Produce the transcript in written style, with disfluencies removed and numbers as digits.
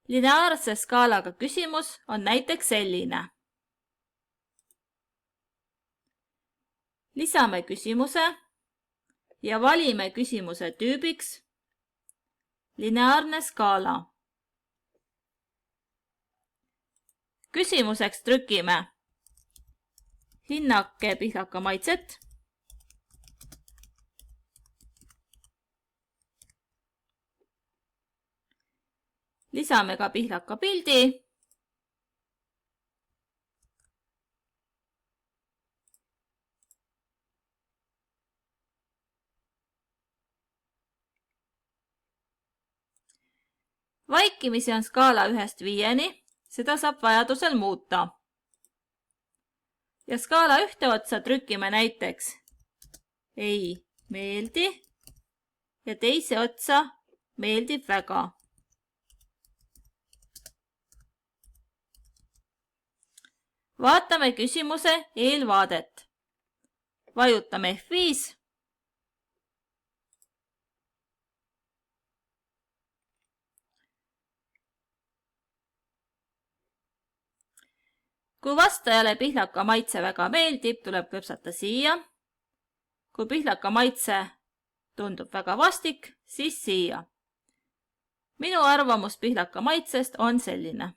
Lineaarse skaalaga küsimus on näiteks selline. Lisame küsimuse ja valime küsimuse tüübiks lineaarne skaala. Küsimuseks trükime hinnake pihlaka maitset, lisame ka pihlaka pildi vaikimisi on skaala 1–5, seda saab vajadusel muuta. Ja skaala ühte otsa trükime näiteks ei meeldi ja teise otsa meeldib väga. Vaatame küsimuse eelvaadet. Vajutame F5. Kui vastajale pihlaka maitse väga meeldib, tuleb klõpsata siia. Kui pihlaka maitse tundub väga vastik, siis siia. Minu arvamus pihlaka maitsest on selline.